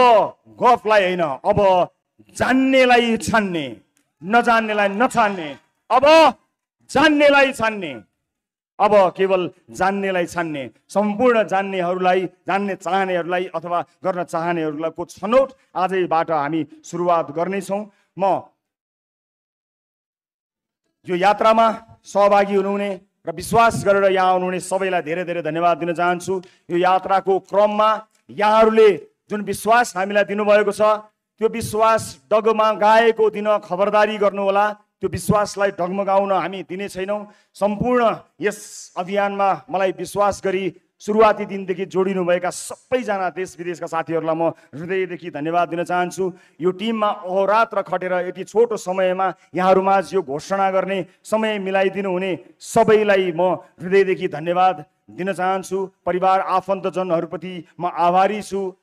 गफलाई होइन, अब जान्नेलाई छान्ने, नजान्नेलाई नछान्ने, अब जान्नेलाई छान्ने, अब केवल जान्नेलाई छान्ने। सम्पूर्ण जान्नेहरूलाई, जान्ने चाहनेहरूलाई अथवा गर्न चाहनेहरूलाई को छनौट आजैबाट हामी सुरुवात गर्नेछौँ। म यो यात्रामा सहभागी हुनुहुने र विश्वास गरेर यहाँ आउनुहुने सबैलाई धेरै धेरै धन्यवाद दिन चाहन्छु। यो यात्राको क्रममा यहाँहरूले जुन विश्वास हामीलाई दिनुभएको छ त्यो विश्वास डगमगाएको दिन खबरदारी गर्नुहोला। त्यो विश्वासलाई डगमगाउन हामी दिने छैनौँ। सम्पूर्ण यस अभियानमा मलाई विश्वास गरी सुरुवाती दिनदेखि जोडिनुभएका सबैजना देश विदेशका साथीहरूलाई म हृदयदेखि धन्यवाद दिन चाहन्छु। यो टिममा अहोरात्र खटेर यति छोटो समयमा यहाँहरूमाझ यो घोषणा गर्ने समय मिलाइदिनु हुने सबैलाई म हृदयदेखि धन्यवाद दिन चाहन्छु। परिवार आफन्तजनहरूप्रति म आभारी छु।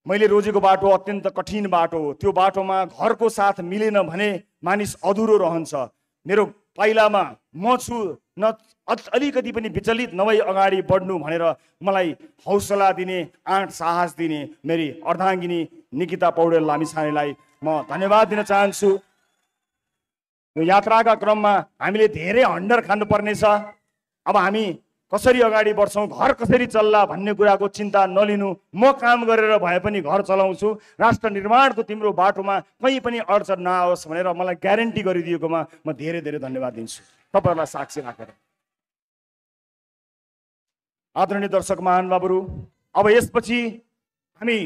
मैले रोजेको बाटो अत्यन्त कठिन बाटो हो। त्यो बाटोमा घरको साथ मिलेन भने मानिस अधुरो रहन्छ। मेरो पाइलामा म छु, न अलिकति पनि विचलित नभई अगाडि बढ्नु भनेर मलाई हौसला दिने, आँट साहस दिने मेरी अर्धाङ्गिनी निकिता पौडेल लामिछानेलाई म धन्यवाद दिन चाहन्छु। यो यात्राका क्रममा हामीले धेरै हन्डर खानुपर्नेछ। अब हामी कसरी अगाडि बढ्छौँ, घर कसरी चल्ला भन्ने कुराको चिन्ता नलिनु। म काम गरेर भए पनि घर चलाउँछु। राष्ट्र निर्माणको तिम्रो बाटोमा कहीँ पनि अडचन नआओस् भनेर मलाई ग्यारेन्टी गरिदिएकोमा म धेरै धेरै धन्यवाद दिन्छु, तपाईँहरूलाई साक्षी राखेर। आदरणीय दर्शक महानुभावहरू, अब यसपछि हामी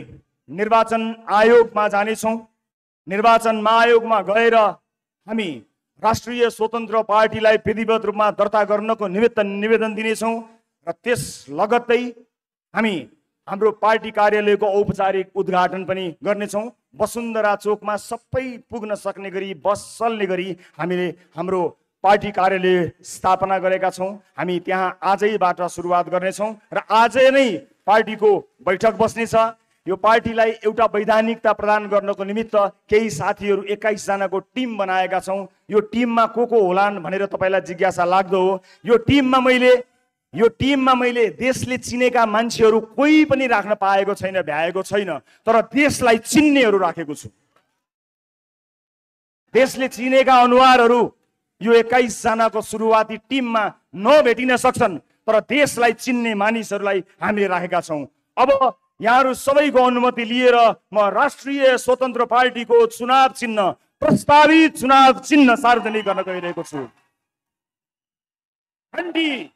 निर्वाचन आयोगमा जानेछौँ। निर्वाचन आयोगमा गएर हामी राष्ट्रिय स्वतन्त्र पार्टीलाई विधिवत रूपमा दर्ता गर्नको निमित्त निवेदन दिनेछौँ र त्यस लगत्तै हामी हाम्रो पार्टी कार्यालयको औपचारिक उद्घाटन पनि गर्नेछौँ। वसुन्धरा चोकमा सबै पुग्न सक्ने गरी बस चल्ने गरी हामीले हाम्रो पार्टी कार्यालय स्थापना गरेका छौँ। हामी त्यहाँ आजैबाट सुरुवात गर्नेछौँ र आजै नै पार्टीको बैठक बस्नेछ। यो पार्टीलाई एउटा वैधानिकता प्रदान गर्नको निमित्त केही साथीहरू 21 जनाको टिम बनाएका छौँ। यो टिममा को होलान् भनेर तपाईँलाई जिज्ञासा लाग्दो हो। यो टिममा मैले देशले चिनेका मान्छेहरू कोही पनि राख्न पाएको छैन, भ्याएको छैन, तर देशलाई चिन्नेहरू राखेको छु। देशले चिनेका अनुहारहरू यो 21 जनाको सुरुवाती टिममा नभेटिन सक्छन्, तर देशलाई चिन्ने मानिसहरूलाई हामीले राखेका छौँ। अब यहाँहरू सबैको अनुमति लिएर म राष्ट्रिय स्वतन्त्र पार्टीको चुनाव चिन्ह, प्रस्तावित चुनाव चिन्ह सार्वजनिक गर्न गइरहेको छु। घण्टी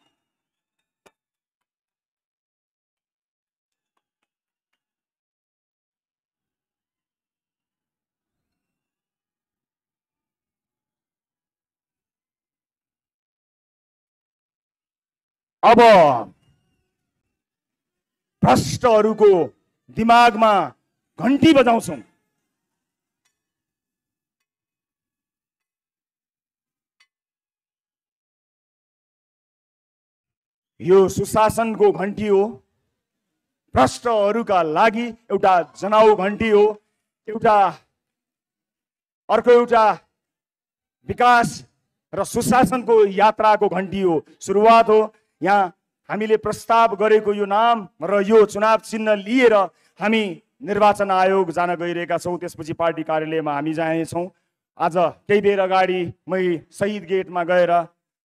अब भ्रष्टहरूको दिमागमा घण्टी बजाउँछौँ। यो सुशासनको घण्टी हो। भ्रष्टहरूका लागि एउटा जनाउ घण्टी हो। अर्को एउटा विकास र सुशासनको यात्राको घण्टी हो, सुरुवात हो। यहाँ हामीले प्रस्ताव गरेको यो नाम र यो चुनाव चिन्ह लिएर हामी निर्वाचन आयोग जान गइरहेका छौँ। त्यसपछि पार्टी कार्यालयमा हामी जानेछौँ। आज केही बेर अगाडि मै शहीद गेटमा गएर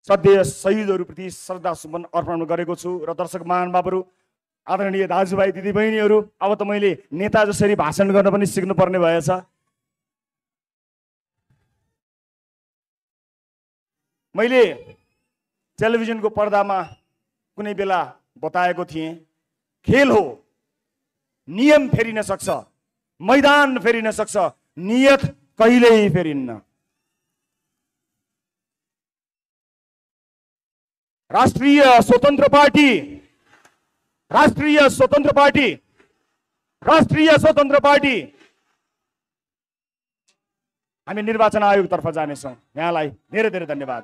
सधैँ शहीदहरूप्रति श्रद्धा सुमन अर्पण गरेको छु। र दर्शक महानुभावहरू, आदरणीय दाजुभाइ दिदीबहिनीहरू, अब त मैले नेता जसरी भाषण गर्न पनि सिक्नुपर्ने भएछ। मैले टेलिभिजनको पर्दामा कुनै बेला बताएको थिएँ, खेल हो, नियम फेरिन सक्छ, मैदान फेरिन सक्छ, नियत कहिल्यै फेरिन्न। राष्ट्रिय स्वतन्त्र पार्टी हामी निर्वाचन आयोगतर्फ जानेछौँ। यहाँलाई धेरै धेरै धन्यवाद।